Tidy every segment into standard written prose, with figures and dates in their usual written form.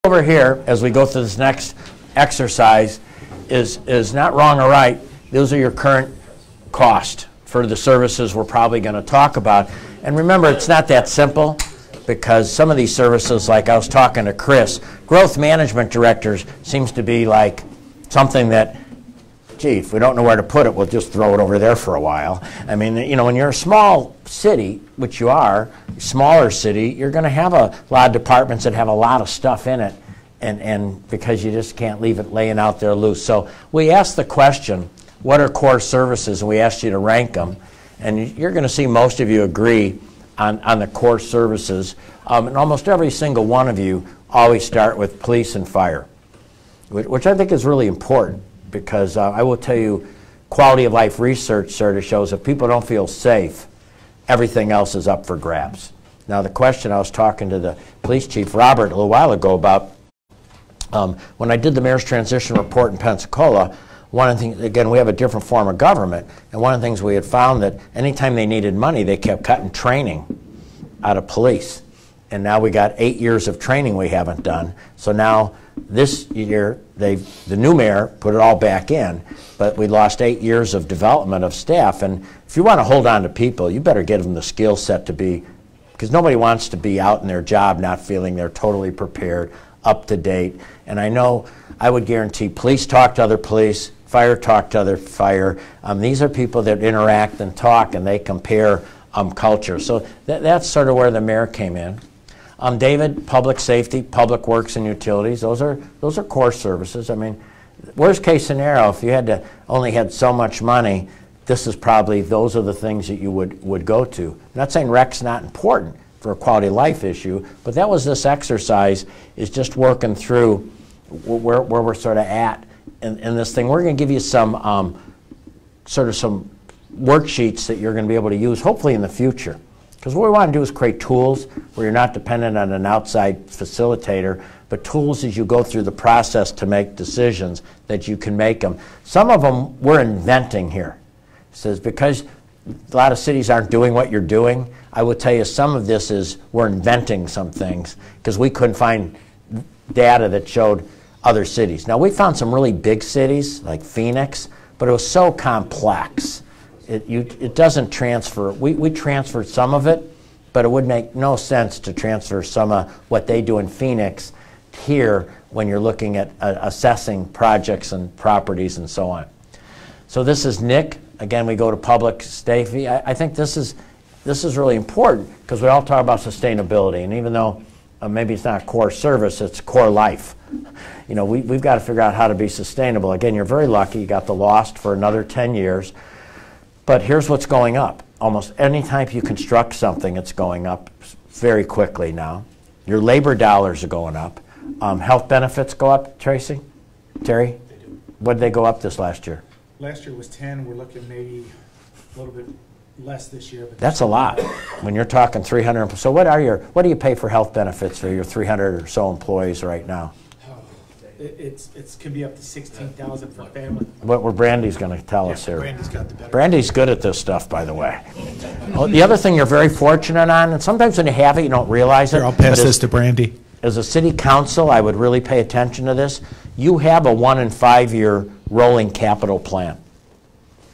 over here, as we go through this next exercise, is not wrong or right. Those are your current cost for the services we're probably going to talk about. And remember, it's not that simple, because some of these services, like I was talking to Chris, growth management directors seems to be like something that, gee, if we don't know where to put it, we'll just throw it over there for a while. I mean, you know, when you're a small city, which you are, smaller city, you're going to have a lot of departments that have a lot of stuff in it, and because you just can't leave it laying out there loose. So we asked the question, what are core services? And we asked you to rank them. And you're going to see most of you agree on the core services. And almost every single one of you always start with police and fire, which I think is really important, because I will tell you, quality of life research sort of shows if people don't feel safe, everything else is up for grabs. Now the question, I was talking to the police chief, Robert, a little while ago about when I did the mayor's transition report in Pensacola, one of the things, again, we have a different form of government, and one of the things we had found that anytime they needed money, they kept cutting training out of police. And now we got 8 years of training we haven't done. So now this year, the new mayor put it all back in, but we lost 8 years of development of staff. And if you want to hold on to people, you better give them the skill set to be, because nobody wants to be out in their job not feeling they're totally prepared, up to date. And I know, I would guarantee police talk to other police, fire talk to other fire. These are people that interact and talk, and they compare culture. So that's sort of where the mayor came in. David, public safety, public works and utilities, those are core services. I mean, worst case scenario, if you only had so much money, this is probably, those are the things that you would go to. I'm not saying rec's not important for a quality of life issue, but that was this exercise, is just working through where we're sort of at in this thing. We're going to give you some some worksheets that you're going to be able to use, hopefully in the future. Because what we want to do is create tools where you're not dependent on an outside facilitator, but tools as you go through the process to make decisions that you can make them. Some of them we're inventing here. It says because a lot of cities aren't doing what you're doing, I will tell you some of this is we're inventing some things because we couldn't find data that showed other cities. Now we found some really big cities like Phoenix, but it was so complex. It doesn't transfer. We transferred some of it, but it would make no sense to transfer some of what they do in Phoenix here when you're looking at assessing projects and properties and so on. So this is Nick. Again, we go to public safety. I think this is really important because we all talk about sustainability, and even though maybe it's not a core service, it's core life. You know, we've got to figure out how to be sustainable. Again, you're very lucky. You got the LOST for another 10 years. But here's what's going up. Almost any time you construct something, it's going up very quickly now. Your labor dollars are going up. Health benefits go up, Tracy? Terry? They do. What did they go up this last year? Last year was 10. We're looking maybe a little bit less this year. But that's a lot when you're talking 300. So what do you pay for health benefits for your 300 or so employees right now? It can be up to $16,000 for family. What Brandy's going to tell us here. Brandy's got the better. Brandy's good at this stuff, by the way. Well, the other thing you're very fortunate on, and sometimes when you have it, you don't realize it. Here, I'll pass this to Brandy. As a city council, I would really pay attention to this. You have a 1 and 5 year rolling capital plan.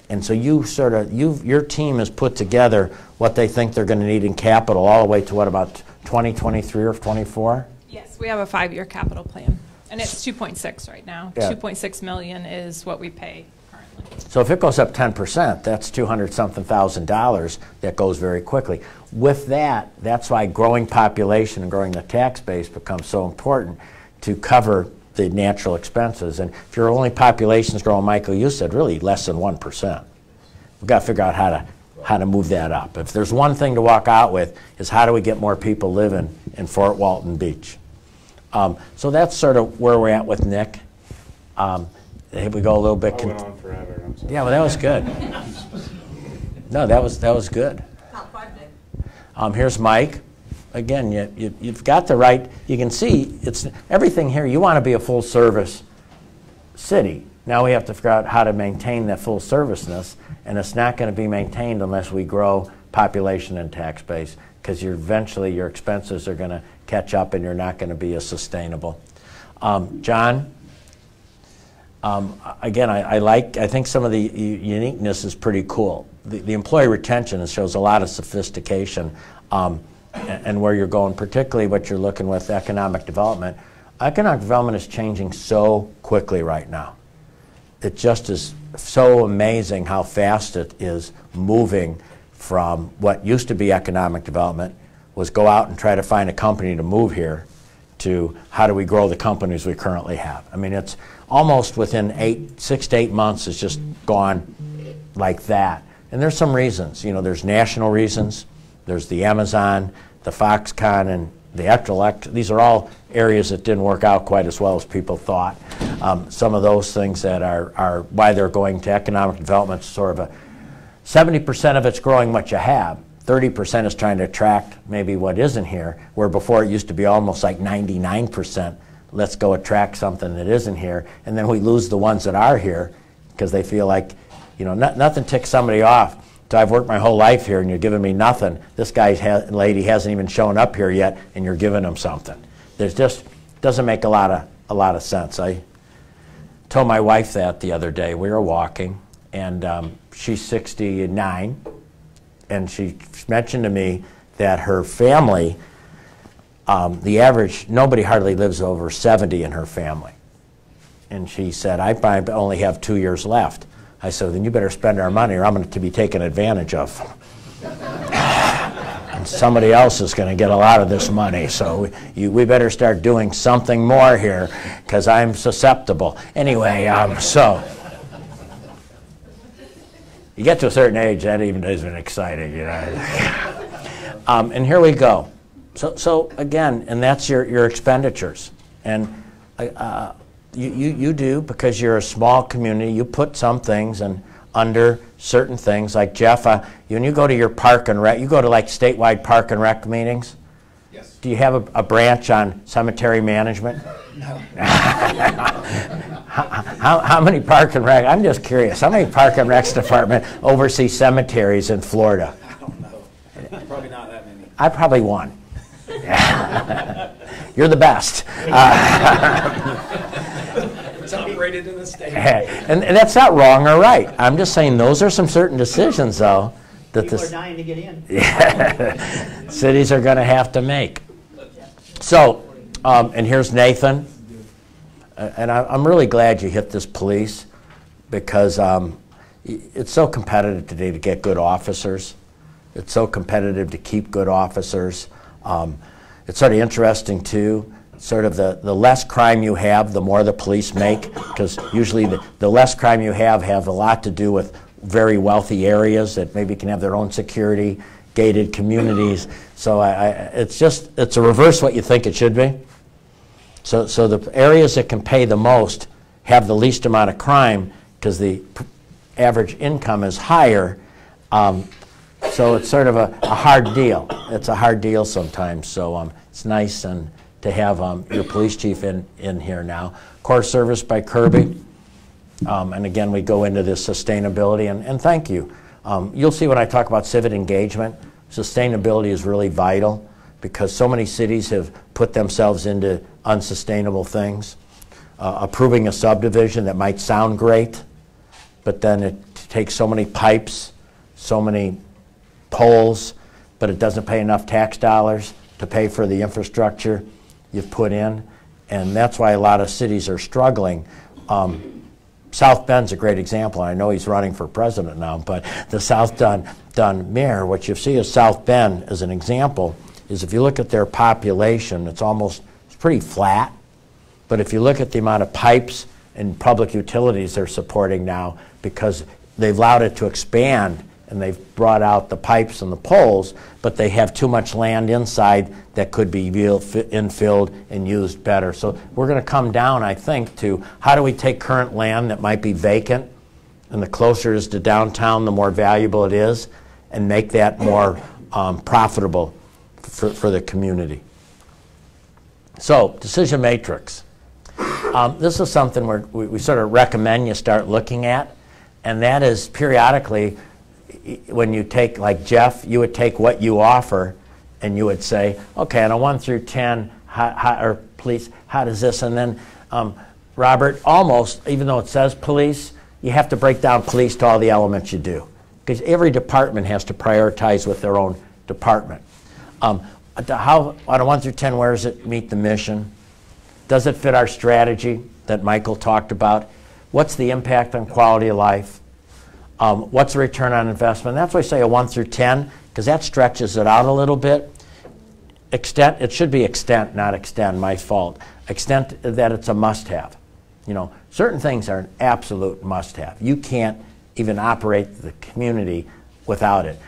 And so your team has put together what they think they're going to need in capital all the way to what, about 2023 or 24? Yes, we have a 5-year capital plan. And it's 2.6 right now. Yeah. 2.6 million is what we pay currently. So if it goes up 10%, that's $200-something thousand that goes very quickly. With that, that's why growing population and growing the tax base becomes so important to cover the natural expenses. And if your only population is growing, Michael, you said really less than 1%. We've got to figure out how to move that up. If there's one thing to walk out with is how do we get more people living in Fort Walton Beach. So that's sort of where we're at with Nick. Here we go a little bit. I went on forever. I'm sorry. Yeah, well, that was good. No, that was good. Top 5, Nick. Here's Mike. Again, you've got the right. You can see it's everything here. You want to be a full service city. Now we have to figure out how to maintain that full serviceness, and it's not going to be maintained unless we grow population and tax base, because eventually your expenses are going to catch up and you're not going to be as sustainable. John, again, I think some of the uniqueness is pretty cool. The employee retention shows a lot of sophistication and where you're going, particularly what you're looking with economic development. Economic development is changing so quickly right now. It just is so amazing how fast it is moving from what used to be economic development was go out and try to find a company to move here to how do we grow the companies we currently have. I mean, it's almost within 6 to 8 months it's just gone like that. And there's some reasons. You know, there's national reasons. There's the Amazon, the Foxconn, and the Electrolux. These are all areas that didn't work out quite as well as people thought. Some of those things that are why they're going to economic development, sort of a 70% of it's growing what you have. 30% is trying to attract maybe what isn't here, where before it used to be almost like 99%. Let's go attract something that isn't here, and then we lose the ones that are here because they feel like, you know, nothing ticks somebody off. So I've worked my whole life here, and you're giving me nothing. This lady hasn't even shown up here yet, and you're giving them something. There's just doesn't make a lot of sense. I told my wife that the other day. We were walking, and she's 69, and she mentioned to me that her family, the average, nobody hardly lives over 70 in her family. And she said, I only have 2 years left. I said, then you better spend our money or I'm going to be taken advantage of. And somebody else is going to get a lot of this money. So we better start doing something more here because I'm susceptible. Anyway, so you get to a certain age, that even isn't exciting, you know. And here we go. So again, and that's your expenditures. And you do, because you're a small community, you put some things and under certain things, like Jeff, when you go to your park and rec, you go to like statewide park and rec meetings? Yes. Do you have a branch on cemetery management? No. How many park and rec, I'm just curious, how many park and recs department oversees cemeteries in Florida? I don't know. Probably not that many. I probably won. You're the best. It's operated in the state. And that's not wrong or right. I'm just saying those are some certain decisions, though, that People are dying to get in. cities are going to have to make. So, and here's Nathan. And I'm really glad you hit this police, because it's so competitive today to get good officers. It's so competitive to keep good officers. It's sort of interesting, too, sort of the less crime you have, the more the police make, because usually the less crime you have a lot to do with very wealthy areas that maybe can have their own security, gated communities. So it's a reverse what you think it should be. So the areas that can pay the most have the least amount of crime because the average income is higher. So it's sort of a hard deal. It's a hard deal sometimes. So it's nice to have your police chief in here now. Core service by Kirby. And again, we go into this sustainability. And thank you. You'll see when I talk about civic engagement, sustainability is really vital because so many cities have put themselves into unsustainable things. Approving a subdivision that might sound great, but then it takes so many pipes, so many poles, but it doesn't pay enough tax dollars to pay for the infrastructure you've put in, and that's why a lot of cities are struggling. South Bend's a great example. I know he's running for president now, but the South Dunn mayor, what you see is South Bend as an example, is if you look at their population, it's pretty flat, but if you look at the amount of pipes and public utilities they're supporting now, because they've allowed it to expand and they've brought out the pipes and the poles, but they have too much land inside that could be infilled and used better. So we're going to come down, I think, to how do we take current land that might be vacant, and the closer it is to downtown, the more valuable it is, and make that more profitable for the community. So, decision matrix. This is something we sort of recommend you start looking at, and that is periodically, when you take, like Jeff, you would take what you offer and you would say, okay, on a 1 through 10, or police, how does this? And then, Robert, almost, even though it says police, you have to break down police to all the elements you do. Because every department has to prioritize with their own department. How, on a 1 through 10, where does it meet the mission? Does it fit our strategy that Michael talked about? What's the impact on quality of life? What's the return on investment? That's why I say a 1 through 10, because that stretches it out a little bit. Extent, it should be extent, not extend, my fault. Extent that it's a must-have. You know, certain things are an absolute must-have. You can't even operate the community without it.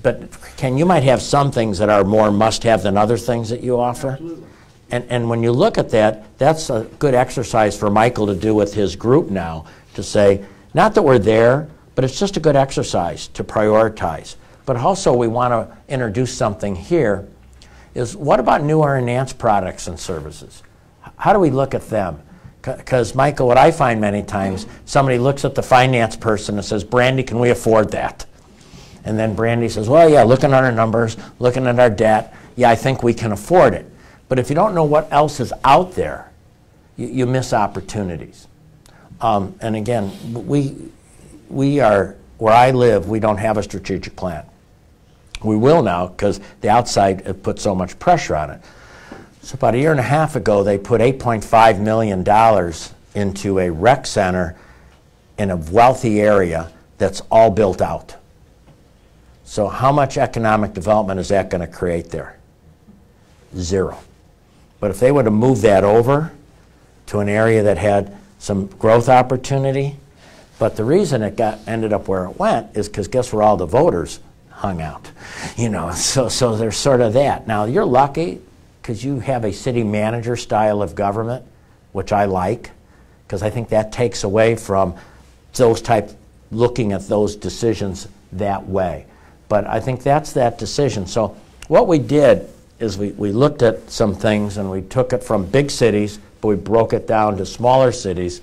But Ken, you might have some things that are more must-have than other things that you offer. Absolutely. And when you look at that, that's a good exercise for Michael to do with his group now, to say, not that we're there, but it's just a good exercise to prioritize. But also we want to introduce something here, is what about new or enhanced products and services? How do we look at them? Because, Michael, what I find many times, somebody looks at the finance person and says, Brandy, can we afford that? And then Brandy says, well, yeah, looking at our numbers, looking at our debt, yeah, I think we can afford it. But if you don't know what else is out there, you miss opportunities. And again, we are, where I live, we don't have a strategic plan. We will now, because the outside have put so much pressure on it. So about a year and a half ago, they put $8.5 million into a rec center in a wealthy area that's all built out. So how much economic development is that going to create there? Zero. But if they would have moved that over to an area that had some growth opportunity, but the reason it ended up where it went is because guess where all the voters hung out? You know, so there's sort of that. Now you're lucky because you have a city manager style of government, which I like, because I think that takes away from those looking at those decisions that way. But I think that's that decision. So what we did is we looked at some things and we took it from big cities, but we broke it down to smaller cities.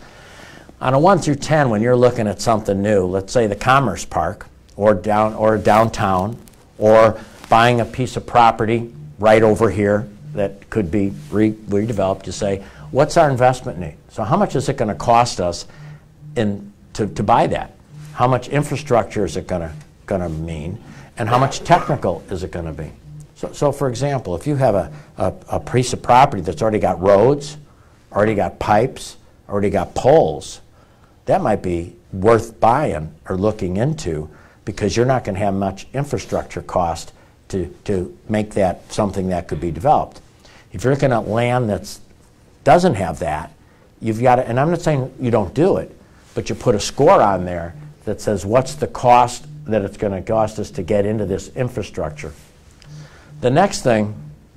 On a 1 through 10, when you're looking at something new, let's say the Commerce Park or downtown, or buying a piece of property right over here that could be redeveloped, you say, what's our investment need? So how much is it going to cost us to buy that? How much infrastructure is it going to mean? And how much technical is it going to be? So for example, if you have a piece of property that's already got roads, already got pipes, already got poles, that might be worth buying or looking into, because you're not going to have much infrastructure cost to make that something that could be developed. If you're looking at land that doesn't have that, you've got to, and I'm not saying you don't do it, but you put a score on there that says what's the cost that it's going to cost us to get into this infrastructure. The next thing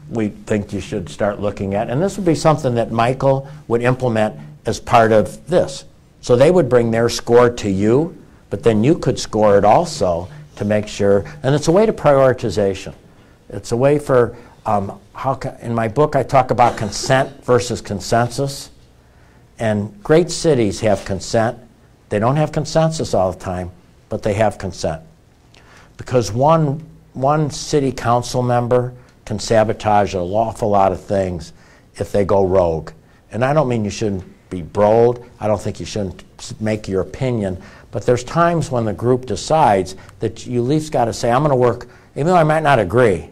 we think you should start looking at, and this would be something that Michael would implement as part of this. So they would bring their score to you, but then you could score it also to make sure, and it's a way to prioritization. It's a way for, in my book I talk about consent versus consensus, and great cities have consent. They don't have consensus all the time, but they have consent. Because one city council member can sabotage an awful lot of things if they go rogue. And I don't mean you shouldn't be bold. I don't think you shouldn't make your opinion. But there's times when the group decides that you at least got to say, I'm going to work, even though I might not agree,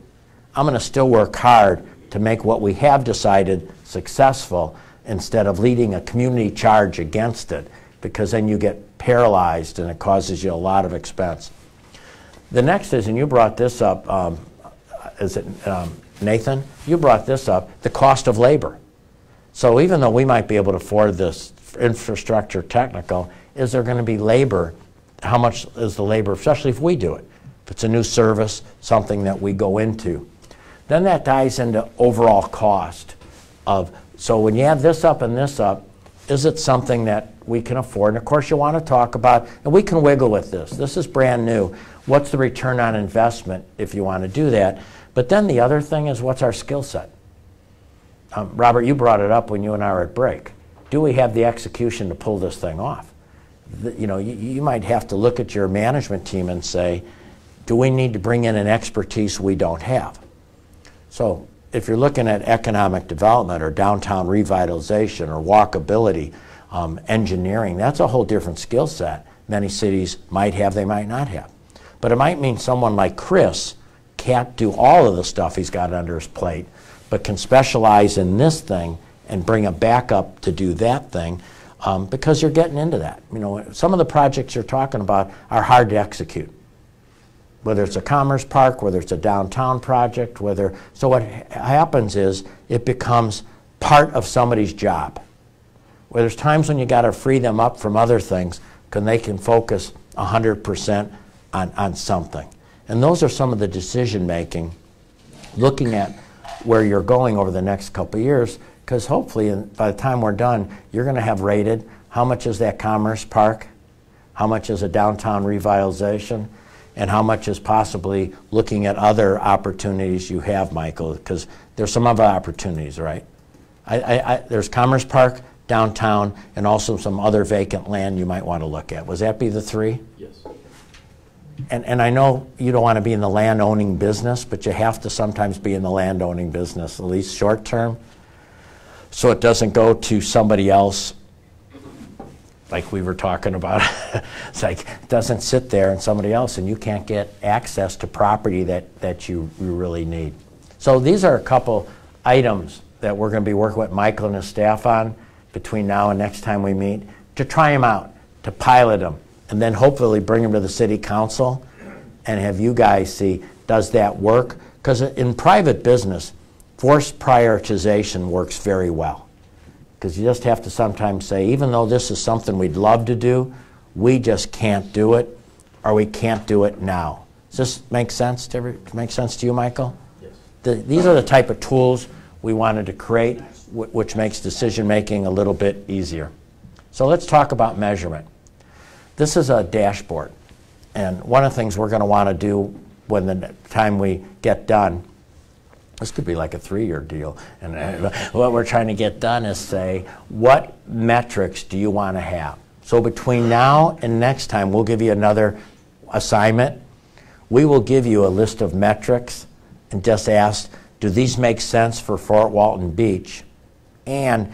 I'm going to still work hard to make what we have decided successful instead of leading a community charge against it, because then you get paralyzed and it causes you a lot of expense. The next is, and you brought this up, is it Nathan? You brought this up, the cost of labor. So even though we might be able to afford this infrastructure technical, is there going to be labor? How much is the labor, especially if we do it? If it's a new service, something that we go into. Then that ties into overall cost of, so when you add this up and this up, is it something that we can afford? And of course you want to talk about, and we can wiggle with this. This is brand new. What's the return on investment if you want to do that? But then the other thing is, what's our skill set? Robert, you brought it up when you and I were at break. Do we have the execution to pull this thing off? You know, you might have to look at your management team and say, do we need to bring in an expertise we don't have? So if you're looking at economic development or downtown revitalization or walkability, engineering, that's a whole different skill set. Many cities might have, they might not have. But it might mean someone like Chris can't do all of the stuff he's got under his plate, but can specialize in this thing and bring a backup to do that thing, because you're getting into that. You know, some of the projects you're talking about are hard to execute. Whether it's a commerce park, whether it's a downtown project, so what happens is it becomes part of somebody's job. Where there's times when you got to free them up from other things because they can focus 100% on something. And those are some of the decision making, looking at where you're going over the next couple of years, because hopefully by the time we're done, you're going to have rated how much is that commerce park, how much is a downtown revitalization, and how much is possibly looking at other opportunities you have, Michael, because there's some other opportunities, right? There's Commerce Park, downtown, and also some other vacant land you might want to look at. Was that be the three? Yes. And I know you don't want to be in the land-owning business, but you have to sometimes be in the land-owning business, at least short-term, so it doesn't go to somebody else like we were talking about. It's like it doesn't sit there and somebody else, and you can't get access to property that you really need. So these are a couple items that we're going to be working with Michael and his staff on between now and next time we meet, to try them out, to pilot them, and then hopefully bring them to the city council and have you guys see, does that work? Because in private business, forced prioritization works very well. Because you just have to sometimes say, even though this is something we'd love to do, we just can't do it, or we can't do it now. Does this make sense to you, Michael? Yes. These are the type of tools we wanted to create, which makes decision making a little bit easier. So let's talk about measurement. This is a dashboard, and one of the things we're going to want to do when the time we get done, this could be like a 3-year deal, and what we're trying to get done is say, what metrics do you want to have? So between now and next time, we'll give you another assignment. We will give you a list of metrics and just ask, do these make sense for Fort Walton Beach? And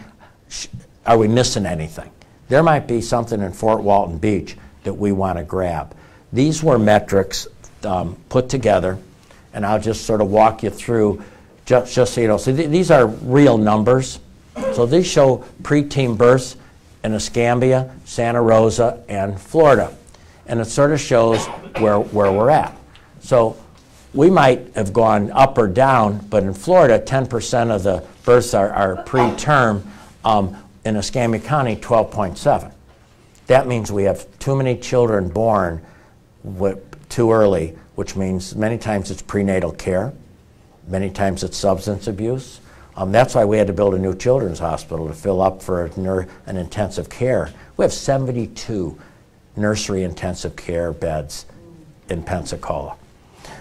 are we missing anything? There might be something in Fort Walton Beach that we want to grab. These were metrics put together, and I'll just sort of walk you through just so you know. So these are real numbers. So these show preteen births in Escambia, Santa Rosa, and Florida. And it sort of shows where we're at. So we might have gone up or down, but in Florida, 10% of the births are preterm. In Escambia County, 12.7. That means we have too many children born too early, which means many times it's prenatal care, many times it's substance abuse. That's why we had to build a new children's hospital to fill up for an intensive care. We have 72 nursery intensive care beds in Pensacola.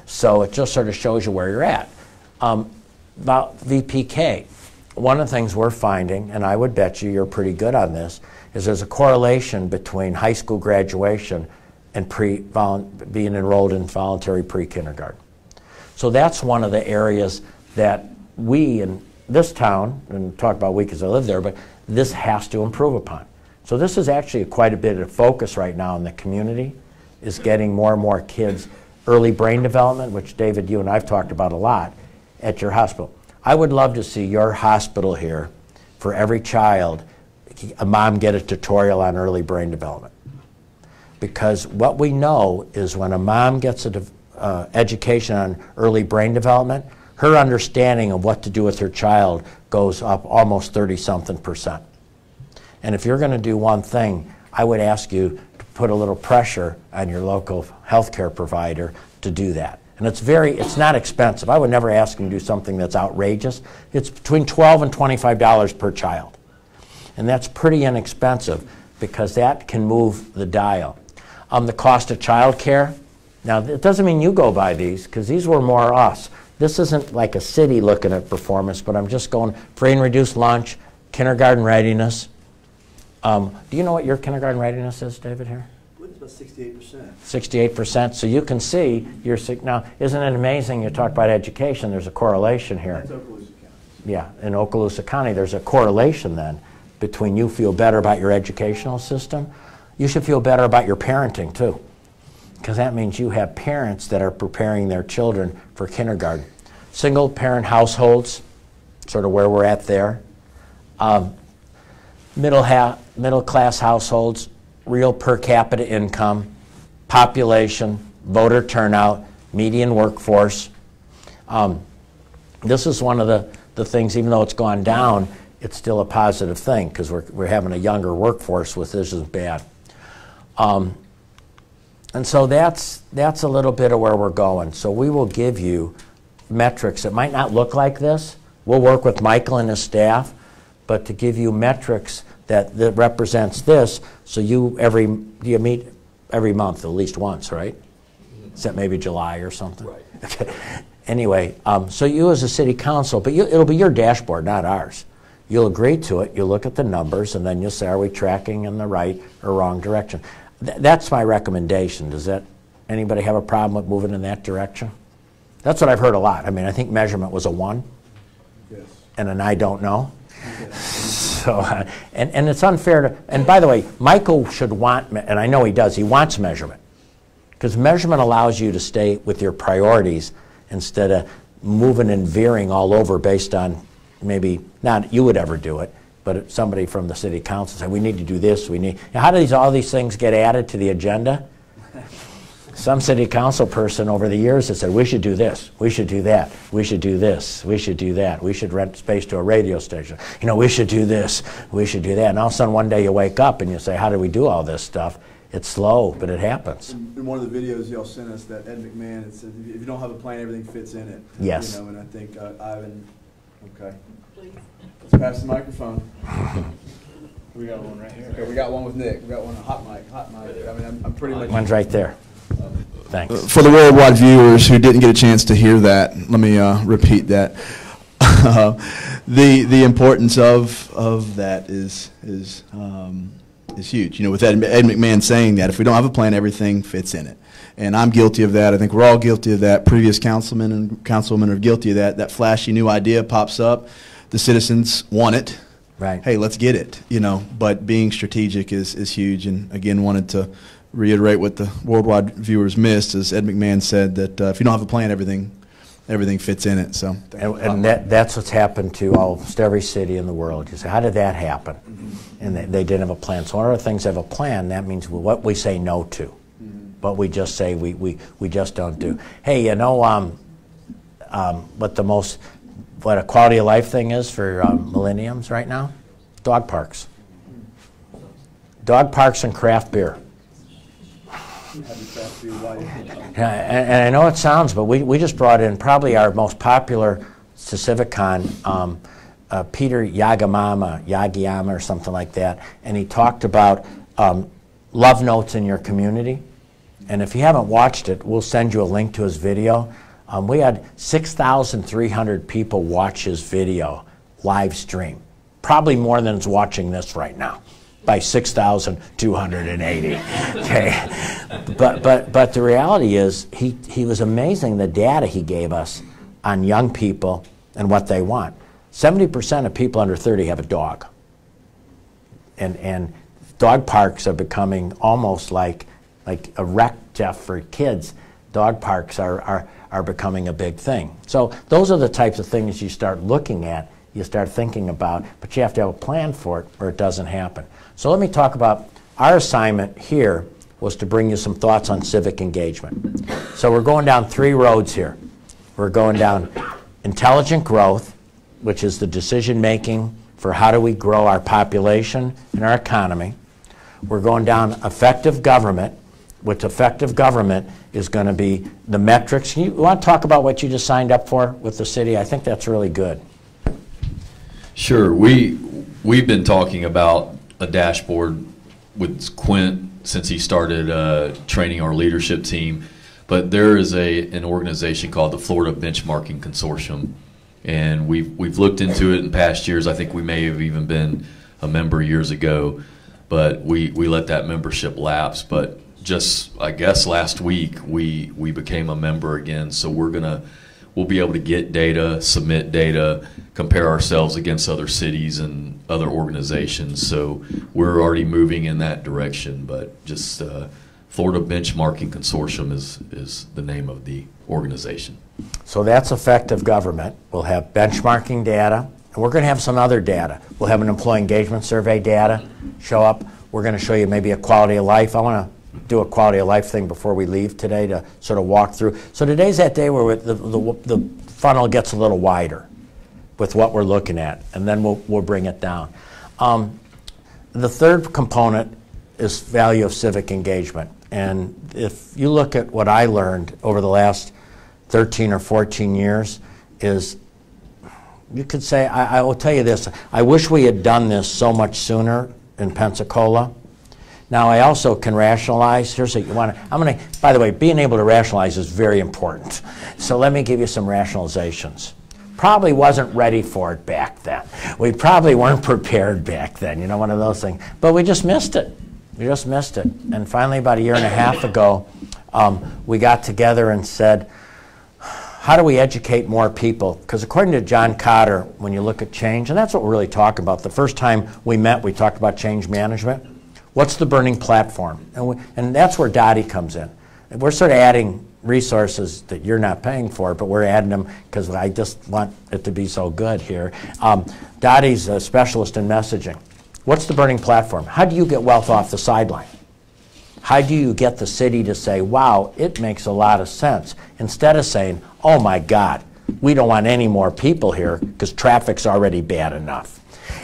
So it just sort of shows you where you're at. About VPK, one of the things we're finding, and I would bet you're pretty good on this, is there's a correlation between high school graduation and being enrolled in voluntary pre-kindergarten. So that's one of the areas that we in this town, and talk about we because I live there, but this has to improve upon. So this is actually quite a bit of focus right now in the community, is getting more and more kids early brain development, which David, you and I've talked about a lot, at your hospital. I would love to see your hospital here, for every child, a mom get a tutorial on early brain development. Because what we know is when a mom gets an education on early brain development, her understanding of what to do with her child goes up almost 30-something%. And if you're going to do one thing, I would ask you to put a little pressure on your local healthcare provider to do that. And it's not expensive. I would never ask them to do something that's outrageous. It's between $12 and $25 per child. And that's pretty inexpensive because that can move the dial. The cost of child care, now it doesn't mean you go by these because these were more us. This isn't like a city looking at performance, but I'm just going free and reduced lunch, kindergarten readiness. Do you know what your kindergarten readiness is, David, here? It's about 68%. 68%. So you can see, now, isn't it amazing? You talk about education, there's a correlation here. Pensacola was yeah, in Okaloosa County, there's a correlation then between you feel better about your educational system. You should feel better about your parenting too, because that means you have parents that are preparing their children for kindergarten. Single parent households, sort of where we're at there. Middle class households, real per capita income, population, voter turnout, median workforce. This is one of the things, even though it's gone down, it's still a positive thing because we're having a younger workforce with this is bad. And so that's a little bit of where we're going. So we will give you metrics. It might not look like this. We'll work with Michael and his staff, but to give you metrics that represents this, so you meet every month at least once, right? Except maybe July or something. Right. Okay. Anyway, so you as a city council, but it'll be your dashboard, not ours. You'll agree to it, you'll look at the numbers, and then you'll say, are we tracking in the right or wrong direction? That's my recommendation. Does anybody have a problem with moving in that direction? That's what I've heard a lot. I mean, I think measurement was a 1. Yes. And an I don't know. Yes. So, and it's unfair to, and by the way, Michael should want, and I know he does, he wants measurement. Because measurement allows you to stay with your priorities instead of moving and veering all over based on maybe, not you would ever do it, but somebody from the city council say, we need to do this, we need, how do all these things get added to the agenda? Some city council person over the years has said, we should do this, we should do that, we should do this, we should do that, we should rent space to a radio station, you know, we should do this, we should do that. And all of a sudden one day you wake up and you say, how do we do all this stuff? It's slow, but it happens. In one of the videos y'all sent us, that Ed McMahon, it said, if you don't have a plan, everything fits in it. Yes. You know, and I think Ivan, okay. Please. Let's pass the microphone. We got one right here. Okay, we got one with Nick. We got one, hot mic. I mean, I'm pretty much. One's right there. Thanks. For the worldwide viewers who didn't get a chance to hear that, let me repeat that. The importance of that is huge. You know, with Ed McMahon saying that if we don't have a plan, everything fits in it. And I'm guilty of that. I think we're all guilty of that. Previous councilmen and councilwomen are guilty of that. That flashy new idea pops up. The citizens want it. Right. Hey, let's get it. You know, but being strategic is huge. And again, wanted to reiterate what the worldwide viewers missed, as Ed McMahon said, that if you don't have a plan, everything fits in it. So, and that's what's happened to almost every city in the world. You say, how did that happen? And they didn't have a plan. So one of the things have a plan, that means what we say no to. What we just say we just don't do. Hey, you know what a quality of life thing is for millenniums right now? Dog parks. Dog parks and craft beer. And I know it sounds, but we just brought in probably our most popular to CivicCon, Peter Yagiyama or something like that, and he talked about love notes in your community. And if you haven't watched it, we'll send you a link to his video. We had 6,300 people watch his video live stream, probably more than is watching this right now, by 6,280. Okay, but the reality is he was amazing, the data he gave us on young people and what they want. 70% of people under 30 have a dog, and dog parks are becoming almost like a rec, Jeff, for kids. Dog parks are becoming a big thing. So those are the types of things you start looking at, you start thinking about, but you have to have a plan for it or it doesn't happen. So let me talk about our assignment here was to bring you some thoughts on civic engagement. So we're going down 3 roads here. We're going down intelligent growth, which is the decision making for how do we grow our population and our economy. We're going down effective government, which effective government is going to be the metrics. You want to talk about what you just signed up for with the city? I think that's really good. Sure. We've been talking about a dashboard with Quint since he started training our leadership team, but there is an organization called the Florida Benchmarking Consortium, and we've looked into it in past years. I think we may have even been a member years ago, but we let that membership lapse. But just, I guess, last week we became a member again, so we're we'll be able to get data, submit data, compare ourselves against other cities and other organizations. So we're already moving in that direction, but just Florida Benchmarking Consortium is the name of the organization. So that's effective government. We'll have benchmarking data, and we're going to have some other data. We'll have an employee engagement survey data show up. We're going to show you maybe a quality of life. I want to do a quality of life thing before we leave today to sort of walk through. So today's that day where the funnel gets a little wider with what we're looking at, and then we'll bring it down. The third component is value of civic engagement. And if you look at what I learned over the last 13 or 14 years is, you could say, I will tell you this, I wish we had done this so much sooner in Pensacola. Now I also can rationalize, here's what you want to, by the way, being able to rationalize is very important. So let me give you some rationalizations. Probably wasn't ready for it back then. We probably weren't prepared back then, you know, one of those things. But we just missed it. We just missed it. And finally, about a year and a half ago, we got together and said, how do we educate more people? Because according to John Cotter, when you look at change, and that's what we're really talking about. The first time we met, we talked about change management. What's the burning platform? And that's where Dottie comes in. And we're sort of adding resources that you're not paying for, but we're adding them because I just want it to be so good here. Dottie's a specialist in messaging. What's the burning platform? How do you get wealth off the sideline? How do you get the city to say, wow, it makes a lot of sense, instead of saying, oh my God, we don't want any more people here because traffic's already bad enough.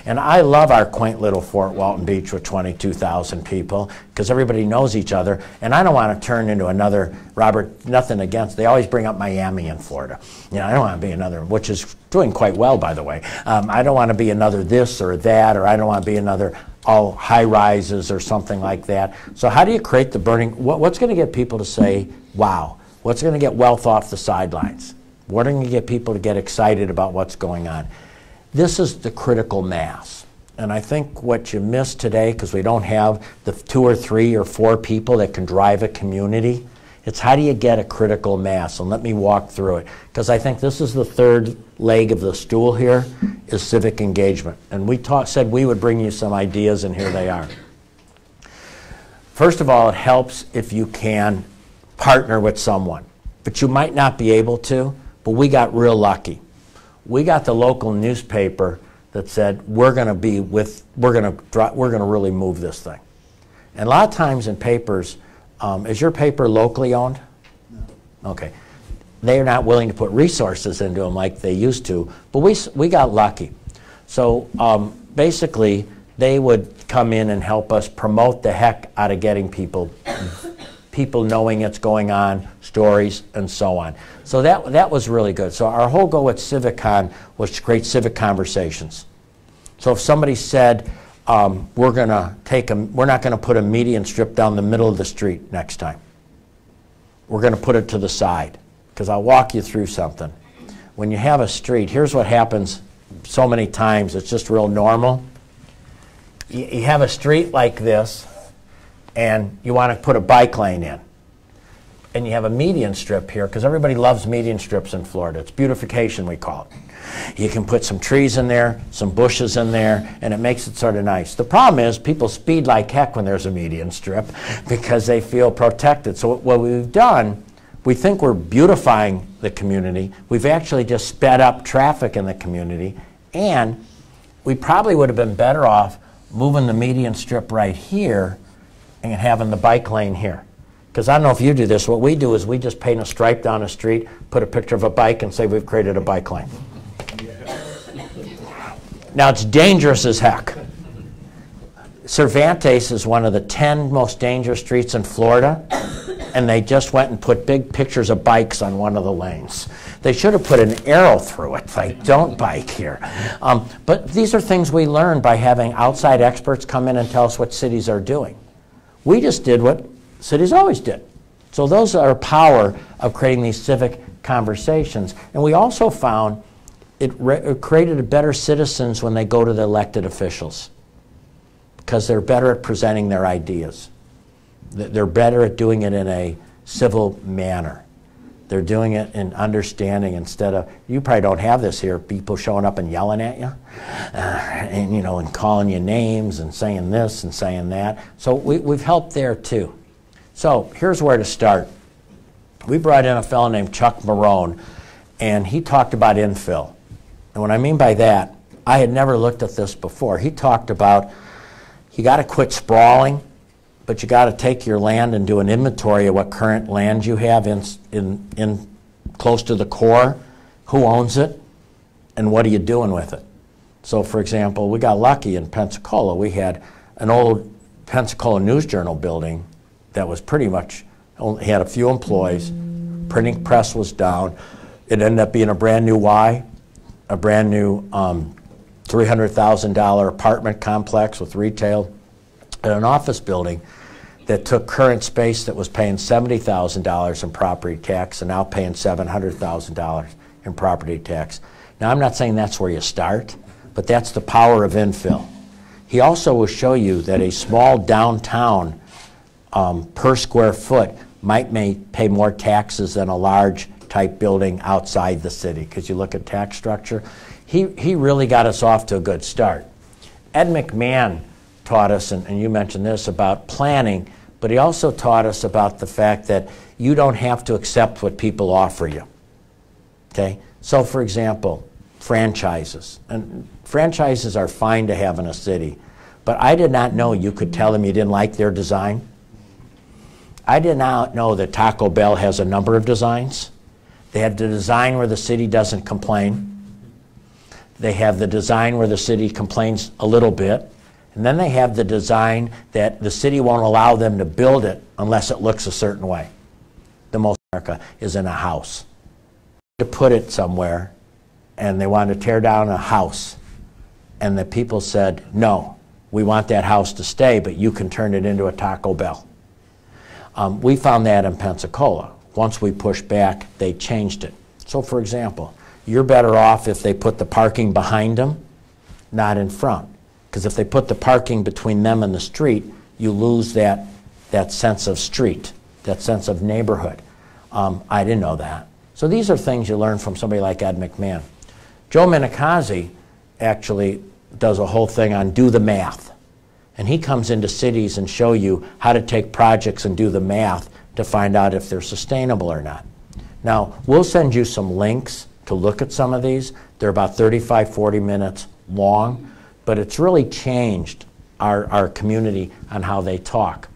And I love our quaint little Fort Walton Beach with 22,000 people because everybody knows each other, and I don't want to turn into another, Robert, nothing against, they always bring up Miami in Florida. You know, I don't want to be another, which is doing quite well, by the way. I don't want to be another this or that, or I don't want to be another all high rises or something like that. So how do you create the burning, what's going to get people to say, wow, what's going to get wealth off the sidelines? What are going to get people to get excited about what's going on? This is the critical mass. And I think what you missed today, because we don't have the 2 or 3 or 4 people that can drive a community, it's how do you get a critical mass? And let me walk through it. Because I think this is the third leg of the stool here, is civic engagement. And we said we would bring you some ideas, and here they are. First of all, it helps if you can partner with someone. But you might not be able to, but we got real lucky. We got the local newspaper that said we're going to really move this thing. And a lot of times in papers, is your paper locally owned? No. Okay. They're not willing to put resources into them like they used to, but we got lucky. So basically, they would come in and help us promote the heck out of getting people knowing it's going on, stories, and so on. So that was really good. So our whole goal at CivicCon was to create civic conversations. So if somebody said, we're not going to put a median strip down the middle of the street next time. We're going to put it to the side, because I'll walk you through something. When you have a street, here's what happens so many times, it's just real normal. You have a street like this, and you want to put a bike lane in. And you have a median strip here, because everybody loves median strips in Florida. It's beautification, we call it. You can put some trees in there, some bushes in there, and it makes it sort of nice. The problem is people speed like heck when there's a median strip because they feel protected. So what we've done, we think we're beautifying the community. We've actually just sped up traffic in the community, and we probably would have been better off moving the median strip right here and having the bike lane here. Because I don't know if you do this, what we do is we just paint a stripe down the street, put a picture of a bike, and say we've created a bike lane. Now it's dangerous as heck. Cervantes is one of the 10 most dangerous streets in Florida, and they just went and put big pictures of bikes on one of the lanes. They should have put an arrow through it, like, don't bike here. But these are things we learned by having outside experts come in and tell us what cities are doing. We just did what cities always did. So those are power of creating these civic conversations. And we also found it created better citizens when they go to the elected officials, because they're better at presenting their ideas. They're better at doing it in a civil manner. They're doing it in understanding instead of, you probably don't have this here, people showing up and yelling at you, and, you know, and calling you names and saying this and saying that. So we've helped there too. So here's where to start. We brought in a fellow named Chuck Marone, and he talked about infill. And what I mean by that, I had never looked at this before. He talked about you got to quit sprawling, but you got to take your land and do an inventory of what current land you have in close to the core, who owns it, and what are you doing with it. So for example, we got lucky in Pensacola. We had an old Pensacola News Journal building that was pretty much, only had a few employees, printing press was down. It ended up being a brand new Y, a brand new $300,000 apartment complex with retail, and an office building that took current space that was paying $70,000 in property tax and now paying $700,000 in property tax. Now, I'm not saying that's where you start, but that's the power of infill. He also will show you that a small downtown per square foot might pay more taxes than a large type building outside the city, because you look at tax structure. He really got us off to a good start. Ed McMahon taught us, and you mentioned this, about planning, but he also taught us about the fact that you don't have to accept what people offer you. Okay? So for example, franchises. And franchises are fine to have in a city, but I did not know you could tell them you didn't like their design. I did not know that Taco Bell has a number of designs. They have the design where the city doesn't complain. They have the design where the city complains a little bit. And then they have the design that the city won't allow them to build it unless it looks a certain way. The most America is in a house. To put it somewhere, and they wanted to tear down a house. And the people said, no, we want that house to stay, but you can turn it into a Taco Bell. We found that in Pensacola. Once we pushed back, they changed it. So for example, you're better off if they put the parking behind them, not in front. Because if they put the parking between them and the street, you lose that sense of street, that sense of neighborhood. I didn't know that. So these are things you learn from somebody like Ed McMahon. Joe Minicozzi actually does a whole thing on do the math. And he comes into cities and show you how to take projects and do the math to find out if they're sustainable or not. Now, we'll send you some links to look at some of these. They're about 35, 40 minutes long, but it's really changed our community on how they talk.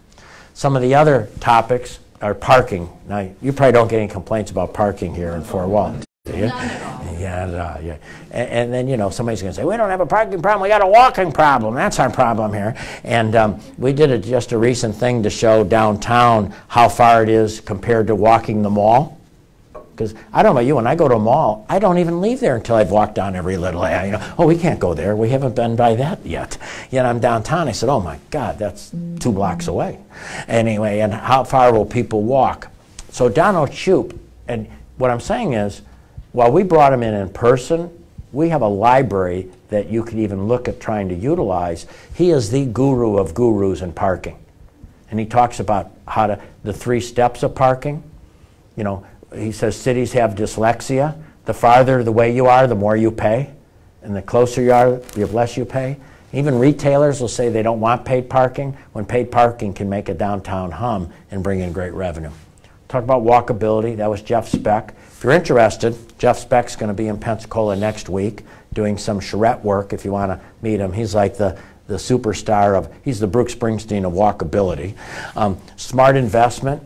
Some of the other topics are parking. Now, you probably don't get any complaints about parking here in Fort Walton, do you? None at all. Yeah. And then, you know, somebody's going to say, we don't have a parking problem, we got a walking problem. That's our problem here. And we did just a recent thing to show downtown how far it is compared to walking the mall. Because I don't know about you, when I go to a mall, I don't even leave there until I've walked down every little area. You know, oh, we can't go there. We haven't been by that yet. Yet I'm downtown. I said, oh my God, that's 2 blocks away. Anyway, and how far will people walk? So Donald Shoup, and what I'm saying is, while we brought him in person, we have a library that you could even look at trying to utilize. He is the guru of gurus in parking. And he talks about how the 3 steps of parking. You know, he says cities have dyslexia. The farther away you are, the more you pay. And the closer you are, the less you pay. Even retailers will say they don't want paid parking, when paid parking can make a downtown hum and bring in great revenue. Talk about walkability. That was Jeff Speck. If you're interested, Jeff Speck's going to be in Pensacola next week doing some charrette work if you want to meet him. He's like the superstar of, he's the Bruce Springsteen of walkability. Smart investment.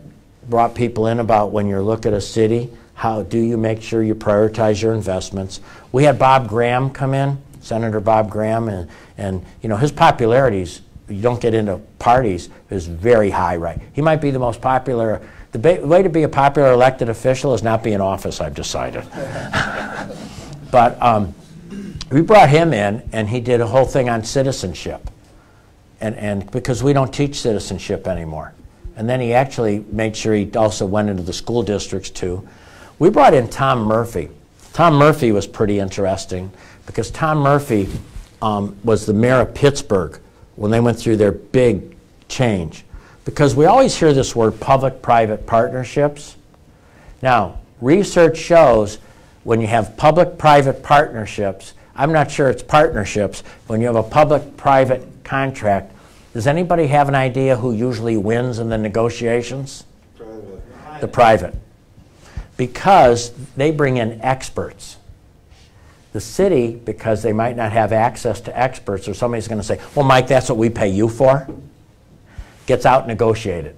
Brought people in about when you're looking at a city, how do you make sure you prioritize your investments. We had Bob Graham come in, Senator Bob Graham, and you know, his popularities, you don't get into parties, is very high, right? He might be the most popular. The way to be a popular elected official is not be in office, I've decided. But we brought him in, and he did a whole thing on citizenship. And because we don't teach citizenship anymore. And then he actually made sure he also went into the school districts too. We brought in Tom Murphy. Tom Murphy was pretty interesting because Tom Murphy was the mayor of Pittsburgh when they went through their big change. Because we always hear this word public-private partnerships. Now, research shows when you have public-private partnerships, I'm not sure it's partnerships, when you have a public-private contract, does anybody have an idea who usually wins in the negotiations? Private. The private. Because they bring in experts. The city, because they might not have access to experts, or somebody's going to say, well, Mike, that's what we pay you for, gets out negotiated.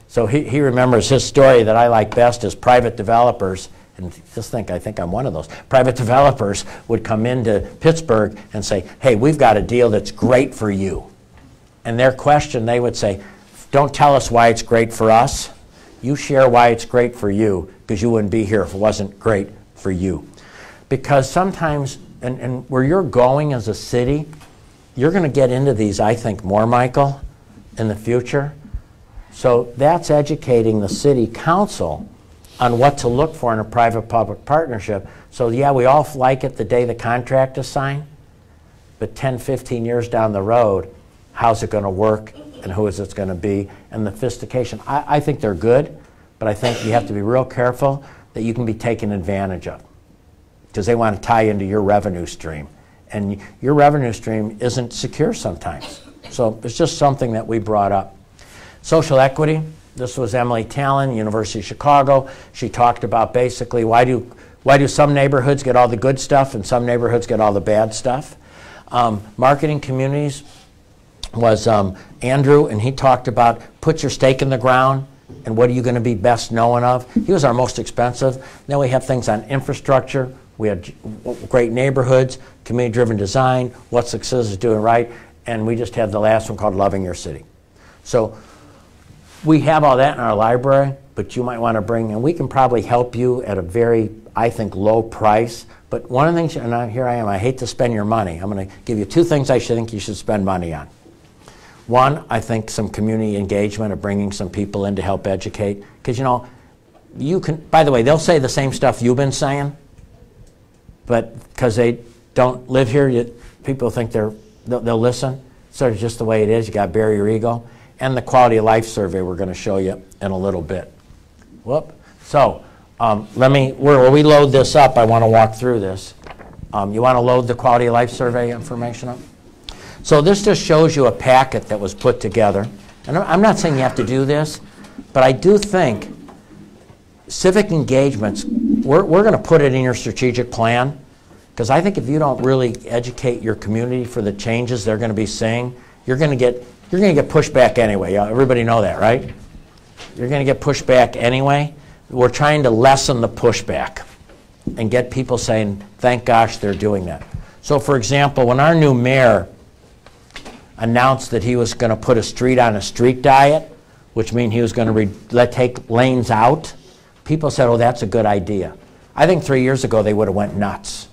So he remembers his story that I like best is private developers, and just think, I think I'm one of those. Private developers would come into Pittsburgh and say, hey, we've got a deal that's great for you. And their question, they would say, don't tell us why it's great for us. You share why it's great for you, because you wouldn't be here if it wasn't great for you. Because sometimes, and where you're going as a city, you're going to get into these, I think, more, Michael, in the future. So that's educating the city council on what to look for in a private-public partnership. So yeah, we all like it the day the contract is signed, but 10, 15 years down the road, how's it going to work and who is it going to be, and the sophistication. I think they're good, but I think you have to be real careful that you can be taken advantage of, because they want to tie into your revenue stream. And your revenue stream isn't secure sometimes. So it's just something that we brought up. Social equity. This was Emily Talon, University of Chicago. She talked about basically why do some neighborhoods get all the good stuff and some neighborhoods get all the bad stuff. Marketing communities was Andrew, and he talked about put your stake in the ground and what are you going to be best known of. He was our most expensive. Then we have things on infrastructure. We had great neighborhoods, community-driven design, what success is doing right, and we just had the last one called Loving Your City. So we have all that in our library, but you might want to bring, and we can probably help you at a very, I think, low price. But one of the things, and here I am, I hate to spend your money. I'm going to give you two things I think you should spend money on. One, I think some community engagement of bringing some people in to help educate. Because, you know, you can, by the way, they'll say the same stuff you've been saying, but because they don't live here, people think they'll listen. Sort of just the way it is. You got to bury your ego. And the quality of life survey we're going to show you in a little bit. Whoop. So where we load this up, I want to walk through this. You want to load the quality of life survey information up? So this just shows you a packet that was put together. And I'm not saying you have to do this, but I do think civic engagements, we're going to put it in your strategic plan, because I think if you don't really educate your community for the changes they're going to be seeing, you're going to get pushback anyway. Everybody know that, right? You're going to get pushback anyway. We're trying to lessen the pushback and get people saying, thank gosh they're doing that. So for example, when our new mayor announced that he was going to put a street on a street diet, which means he was going to take lanes out, people said, oh, that's a good idea. I think 3 years ago they would have went nuts.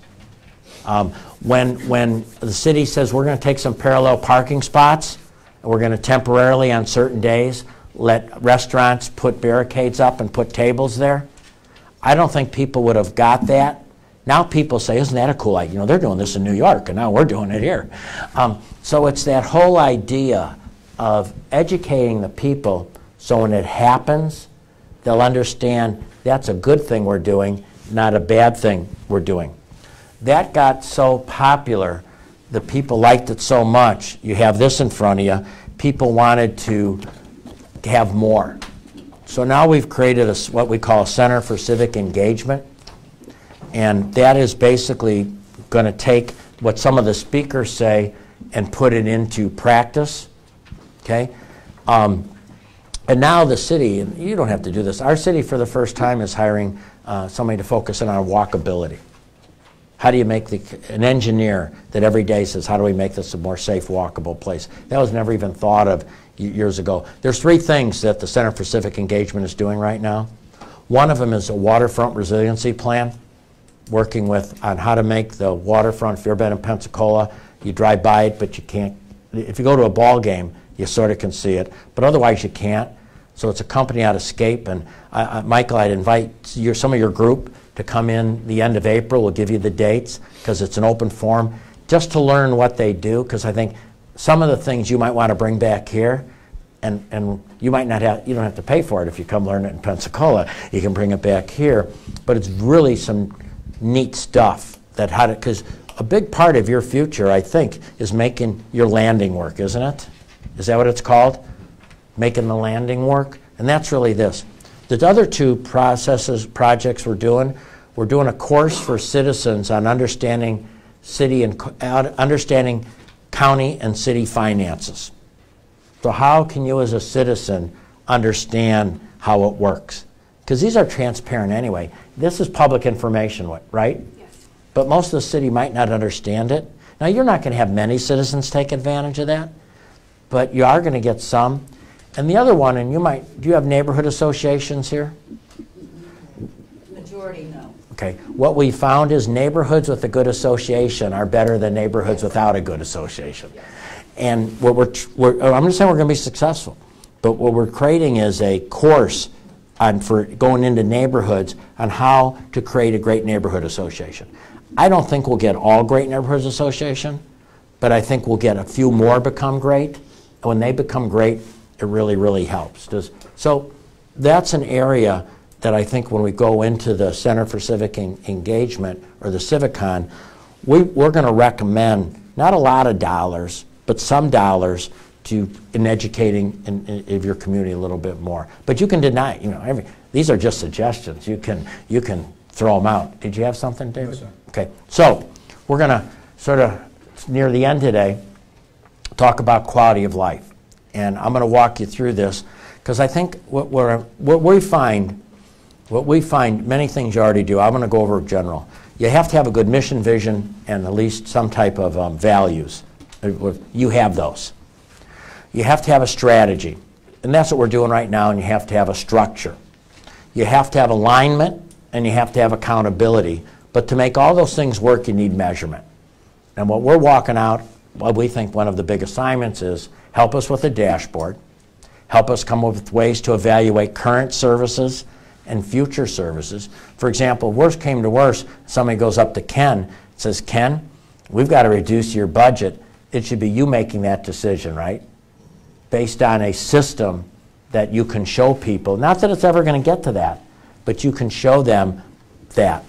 When the city says we're going to take some parallel parking spots, and we're going to temporarily on certain days let restaurants put barricades up and put tables there, I don't think people would have got that. Now people say, isn't that a cool idea? You know, they're doing this in New York, and now we're doing it here. So it's that whole idea of educating the people so when it happens, they'll understand that's a good thing we're doing, not a bad thing we're doing. That got so popular, the people liked it so much. You have this in front of you. People wanted to have more. So now we've created what we call a Center for Civic Engagement. And that is basically going to take what some of the speakers say and put it into practice. Okay? And now the city, and you don't have to do this, our city for the first time is hiring somebody to focus in on walkability. How do you make an engineer that every day says, how do we make this a more safe, walkable place? That was never even thought of years ago. There's three things that the Center for Civic Engagement is doing right now. One of them is a waterfront resiliency plan, working on how to make the waterfront. If you've ever been in Pensacola, you drive by it, but you can't. If you go to a ball game, you sort of can see it, but otherwise you can't. So it's a company out of Scape, and Michael, I'd invite some of your group to come in the end of April. We'll give you the dates because it's an open forum, just to learn what they do, because I think some of the things you might want to bring back here and you might not have, you don't have to pay for it if you come learn it in Pensacola. You can bring it back here, but it's really some neat stuff that how to, because a big part of your future, I think, is making your landing work, isn't it? Is that what it's called? Making the landing work? And that's really this. The other two projects we're doing a course for citizens on understanding city and understanding county and city finances. So how can you as a citizen understand how it works? Because these are transparent anyway. This is public information, right? Yes. But most of the city might not understand it. Now, you're not going to have many citizens take advantage of that, but you are going to get some. And the other one, and do you have neighborhood associations here? Majority, no. Okay. What we found is neighborhoods with a good association are better than neighborhoods without a good association. And what I'm just saying we're going to be successful, but what we're creating is a course for going into neighborhoods on how to create a great neighborhood association. I don't think we'll get all great neighborhoods association, but I think we'll get a few more become great. And when they become great, it really, really helps. So that's an area that I think when we go into the Center for Civic Engagement or the CivicCon, we're going to recommend not a lot of dollars, but some dollars in educating in your community a little bit more. But you can deny, these are just suggestions. You can throw them out. Did you have something, David? Yes, sir. Okay, so we're going to sort of, near the end today, talk about quality of life. And I'm going to walk you through this because I think what we find, many things you already do. I'm going to go over general. You have to have a good mission, vision, and at least some type of values. You have those. You have to have a strategy. And that's what we're doing right now, and you have to have a structure. You have to have alignment, and you have to have accountability. But to make all those things work, you need measurement. And what we're walking out, what we think one of the big assignments is, help us with a dashboard, help us come up with ways to evaluate current services and future services. For example, worst came to worst, somebody goes up to Ken and says, Ken, we've got to reduce your budget. It should be you making that decision, right? Based on a system that you can show people. Not that it's ever going to get to that, but you can show them that.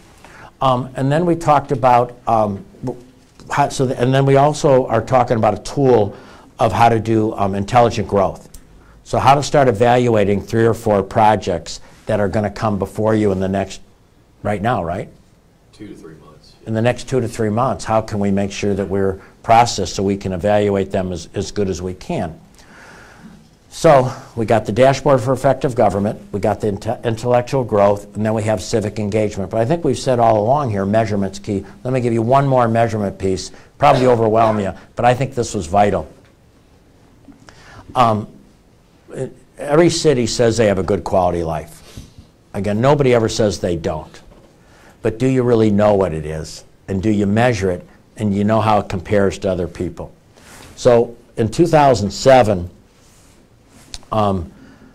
And then we talked about, and then we also are talking about a tool of how to do intelligent growth. So how to start evaluating 3 or 4 projects that are going to come before you in the next, right now, right? 2 to 3 months. In the next 2 to 3 months, how can we make sure that we're processed so we can evaluate them as good as we can? So we got the dashboard for effective government, we got the intellectual growth, and then we have civic engagement. But I think we've said all along here, measurement's key. Let me give you one more measurement piece, probably overwhelm you, but I think this was vital. Every city says they have a good quality life. Again, nobody ever says they don't. But do you really know what it is? And do you measure it? And you know how it compares to other people? So in 2007,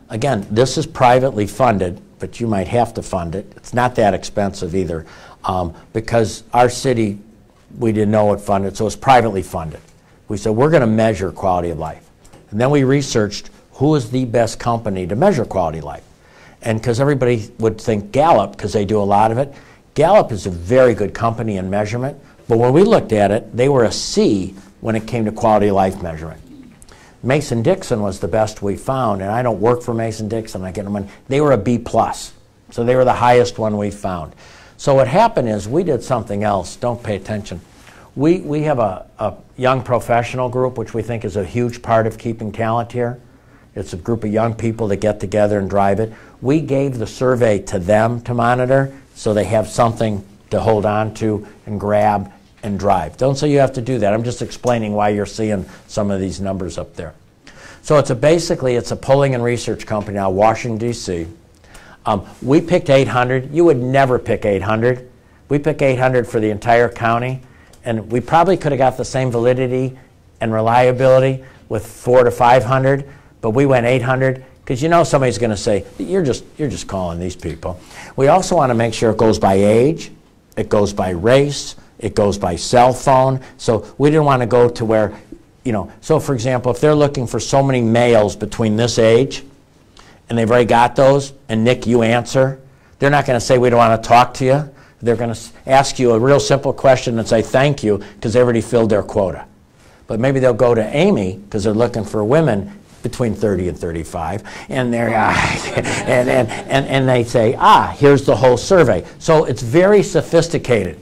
again, this is privately funded, but you might have to fund it. It's not that expensive either, because our city, we didn't know it funded, so it's privately funded. We said, we're going to measure quality of life. And then we researched who is the best company to measure quality of life. And because everybody would think Gallup, because they do a lot of it, Gallup is a very good company in measurement, but when we looked at it, they were a C when it came to quality of life measurement. Mason-Dixon was the best we found, and I don't work for Mason-Dixon, I get no money. They were a B+, so they were the highest one we found. So what happened is we did something else. Don't pay attention. We have a young professional group, which we think is a huge part of keeping talent here. It's a group of young people that get together and drive it. We gave the survey to them to monitor, so they have something to hold on to and grab and drive. Don't say you have to do that. I'm just explaining why you're seeing some of these numbers up there. So basically it's a polling and research company out of Washington, D.C. We picked 800. You would never pick 800. We picked 800 for the entire county, and we probably could have got the same validity and reliability with 400 to 500, but we went 800 because you know somebody's going to say, you're just calling these people. We also want to make sure it goes by age, it goes by race, it goes by cell phone. So we didn't want to go to where you know, so for example, if they're looking for so many males between this age, and they've already got those, and Nick, you answer, they're not going to say we don't want to talk to you. They're going to ask you a real simple question and say thank you because they already filled their quota. But maybe they'll go to Amy because they're looking for women between 30 and 35, and they're and they say, here's the whole survey. So it's very sophisticated.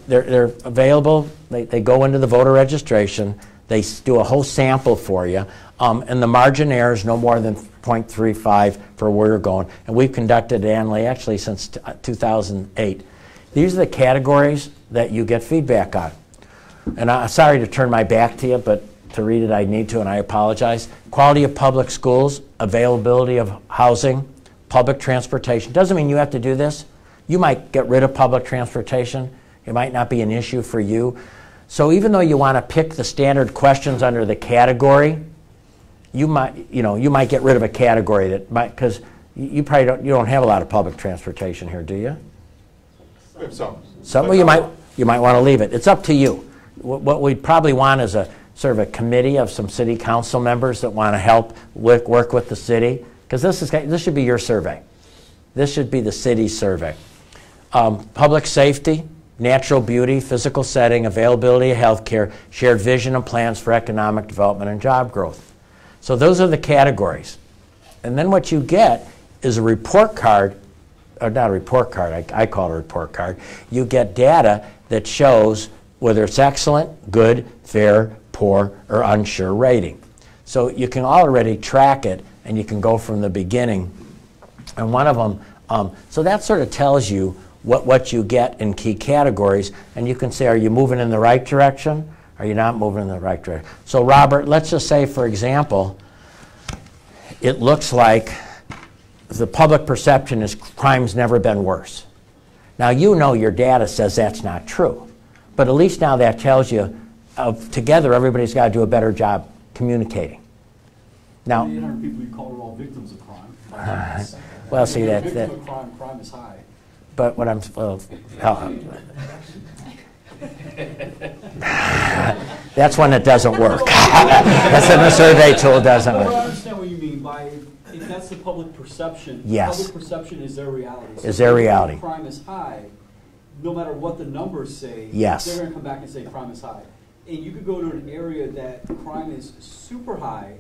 They're available. They go into the voter registration. They do a whole sample for you, and the margin error is no more than 0.35 for where you're going. And we've conducted it annually, actually since 2008. These are the categories that you get feedback on. And I'm sorry to turn my back to you, but to read it I need to, and I apologize. Quality of public schools, availability of housing, public transportation. Doesn't mean you have to do this. You might get rid of public transportation. It might not be an issue for you. So even though you want to pick the standard questions under the category, you might get rid of a category that might, because you don't have a lot of public transportation here, do you? We have some. Some, well, you might want to leave it. It's up to you. What we'd probably want is a sort of a committee of some city council members that want to help work with the city, because this should be your survey. This should be the city's survey. Public safety, natural beauty, physical setting, availability of health care, shared vision and plans for economic development and job growth. So those are the categories. And then what you get is a report card, or not a report card, I call it a report card. You get data that shows whether it's excellent, good, fair, poor, or unsure rating. So you can already track it, and you can go from the beginning. And one of them, so that sort of tells you what you get in key categories, and you can say, are you moving in the right direction? Are you not moving in the right direction? So Robert, let's just say, for example, it looks like the public perception is crime's never been worse. Now you know your data says that's not true, but at least now that tells you together everybody's got to do a better job communicating. Now, 800 people you call are all victims of crime. well, see that. Victim of crime, crime is high. But what I'm that's when it doesn't work. That's when the survey tool doesn't I work. understand what you mean by if that's the public perception. Yes. Public perception is their reality. So Is their if reality. crime is high, no matter what the numbers say, Yes. they're going to come back and say crime is high. And you could go to an area that crime is super high,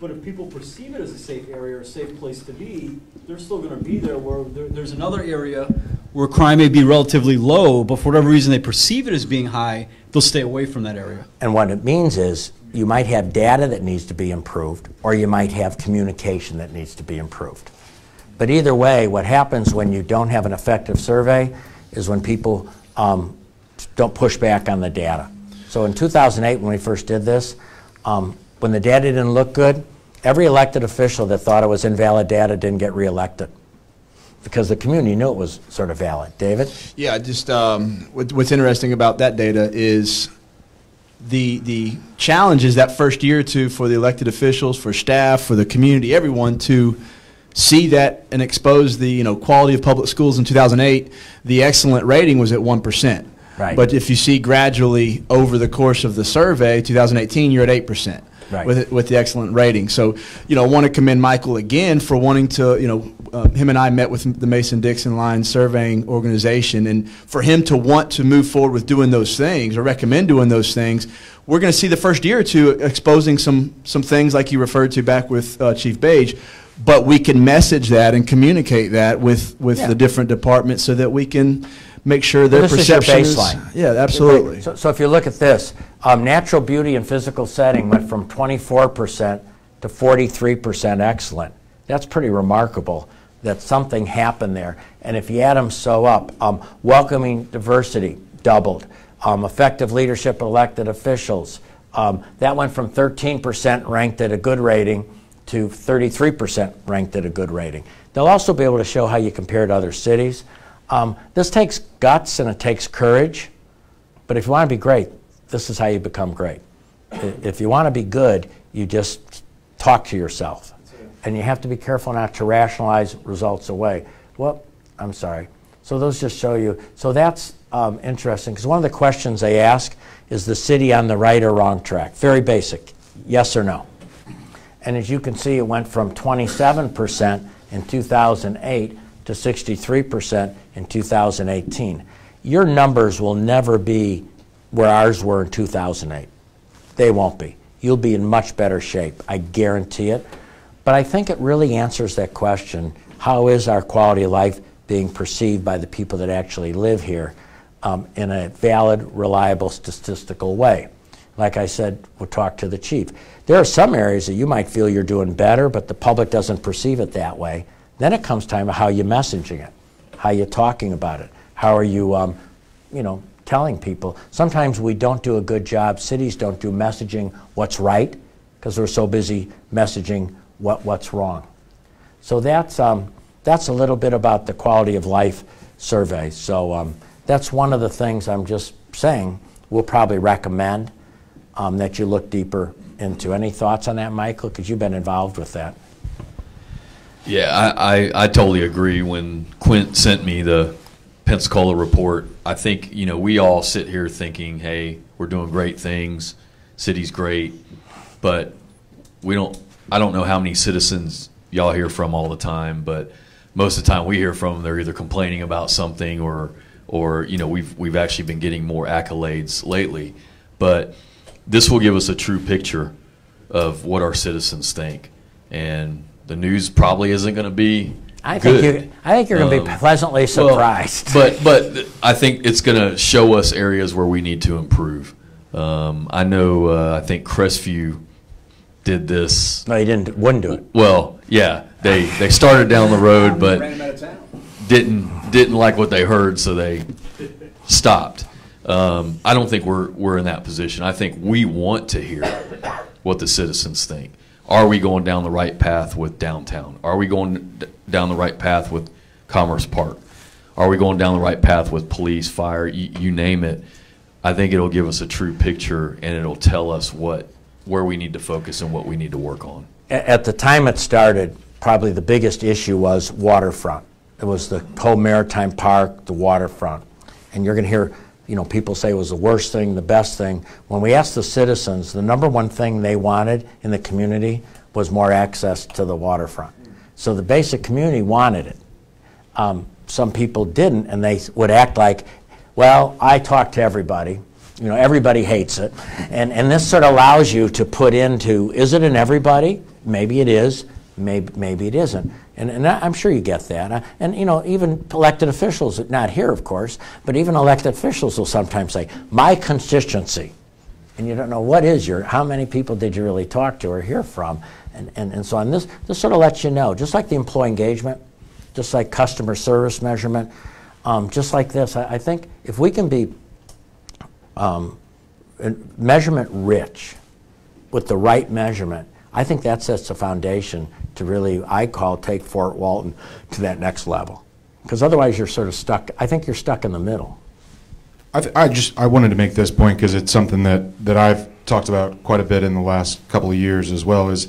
but if people perceive it as a safe area or a safe place to be, they're still going to be there. Where there's another area where crime may be relatively low, but for whatever reason they perceive it as being high, they'll stay away from that area. And what it means is you might have data that needs to be improved, or you might have communication that needs to be improved. But either way, what happens when you don't have an effective survey is when people don't push back on the data. So in 2008, when we first did this, when the data didn't look good, every elected official that thought it was invalid data didn't get reelected because the community knew it was sort of valid. David? Yeah, just what's interesting about that data is the challenge is that first year or two for the elected officials, for staff, for the community, everyone to see that and expose the quality of public schools in 2008. The excellent rating was at 1%. Right. But if you see gradually over the course of the survey, 2018, you're at 8%. Right. With the excellent rating. So, I want to commend Michael again for wanting to, him and I met with the Mason-Dixon Line Surveying Organization, and for him to want to move forward with doing those things or recommend doing those things, we're going to see the first year or two exposing some things like you referred to back with Chief Bage, but we can message that and communicate that with the different departments so that we can make sure their perception is your baseline. Yeah, absolutely. So if you look at this, natural beauty and physical setting went from 24% to 43% excellent. That's pretty remarkable that something happened there. And if you add them up, welcoming diversity doubled. Effective leadership of elected officials, that went from 13% ranked at a good rating to 33% ranked at a good rating. They'll also be able to show how you compare to other cities. This takes guts and it takes courage, but if you want to be great, this is how you become great. If you want to be good, you just talk to yourself. And you have to be careful not to rationalize results away. Well, I'm sorry. So those just show you. So that's interesting, because one of the questions they ask is the city on the right or wrong track? Very basic, yes or no. And as you can see, it went from 27% in 2008 to 63% in 2018. Your numbers will never be where ours were in 2008. They won't be. You'll be in much better shape, I guarantee it. But I think it really answers that question, how is our quality of life being perceived by the people that actually live here in a valid, reliable, statistical way? Like I said, we'll talk to the chief. There are some areas that you might feel you're doing better, but the public doesn't perceive it that way. Then it comes time to how you're messaging it, how you're talking about it, how are you, telling people. Sometimes we don't do a good job, cities don't do messaging what's right, because we're so busy messaging what's wrong. So that's a little bit about the quality of life survey. So that's one of the things I'm just saying we'll probably recommend that you look deeper into. Any thoughts on that, Michael? Because you've been involved with that. Yeah, I totally agree. When Quint sent me the Pensacola report, I think, we all sit here thinking, hey, we're doing great things, city's great, but I don't know how many citizens y'all hear from all the time, but most of the time we hear from them, they're either complaining about something or we've actually been getting more accolades lately. But this will give us a true picture of what our citizens think, and the news probably isn't going to be I think you're going to be pleasantly surprised. Well, but I think it's going to show us areas where we need to improve. I know. I think Crestview did this. No, he wouldn't do it. Well, yeah, they started down the road, but didn't like what they heard, so they stopped. I don't think we're in that position. I think we want to hear what the citizens think. Are we going down the right path with downtown? Are we going down the right path with Commerce Park? Are we going down the right path with police, fire, you name it? I think it'll give us a true picture, and it'll tell us where we need to focus and what we need to work on. At the time it started, probably the biggest issue was waterfront. It was the whole Maritime Park, the waterfront. And you're going to hear people say it was the worst thing, the best thing. When we asked the citizens, the number one thing they wanted in the community was more access to the waterfront. So the basic community wanted it. Some people didn't, and they would act like, well, I talk to everybody. Everybody hates it. And this sort of allows you to put into, is it in everybody? Maybe it is. Maybe it isn't. And I'm sure you get that. And even elected officials, not here of course, but even elected officials will sometimes say, my constituency. And you don't know how many people did you really talk to or hear from? And so on this sort of lets you know, just like the employee engagement, just like customer service measurement, just like this, I think if we can be measurement rich with the right measurement, I think that sets the foundation to really, take Fort Walton to that next level. Because otherwise you're sort of stuck, I think you're stuck in the middle. I wanted to make this point because it's something that I've talked about quite a bit in the last couple of years as well, is